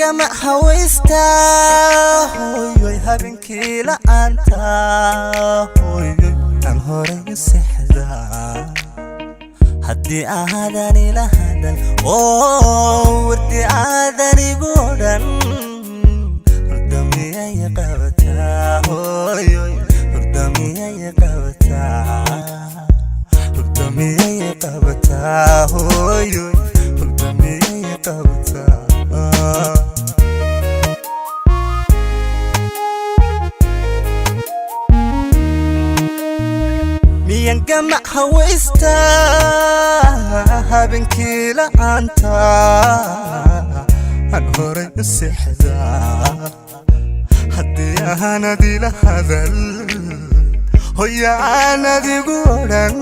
gama hawaysta hooyoy habeenkii la'aanta hooyoy aan horay seexda haddii aadan ila hadal wardi aadan igu odhan hurdamiyay qabataa hooyoy hurdamiyay qabataa hurdamiyay qabataa hooyoy hurdamiyay qabataa miyan gama hawaysta habeenkii la'aanta aan horay seexda haddii aanad ila hadal hooyo aanad igu odhan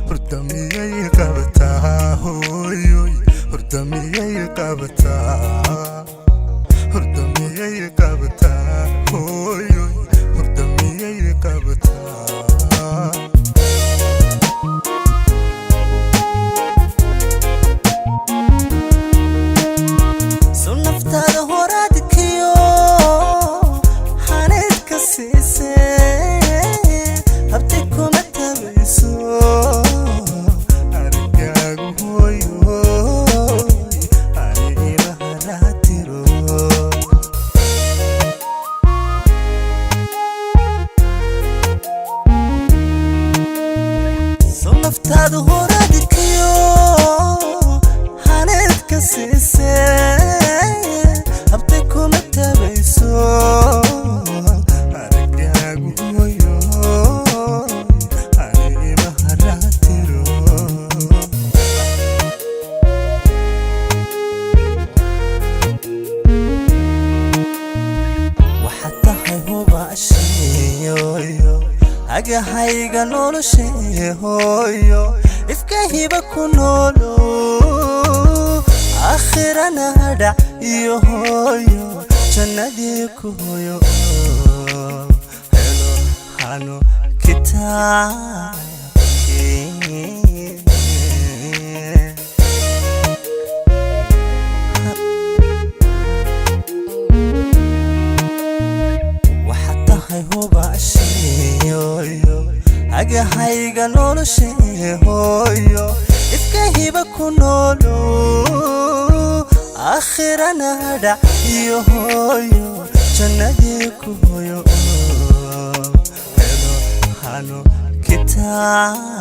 hurdamiyay qabataa hooyoy hurdamiyay qabataa hurdamiyay qabataa hooyoy hurdamiyay qabataa sunaftaada horaadkiyo xaneedka siise habti kuma tabayso arigaagu hooyoy anigima haraatiro sunaftaada horaadkiyo xaneedka siise habti kuma tabayso arigaagu hooyoy anigima haraatiro waxaad tahay hubaasheeyoyo agahayga noloshee hooyo ifka hiba ku noolo aakhirana hadhac iyo hooyo jannadii ku hooyo helo hano kitaabkii waxaad tahay hubaasheeyoyo agahayga noloshee hooyo ifka hiba ku noolo aakhirana hadhac iyo hooyo jannadii ku hooyo helo hano kitaab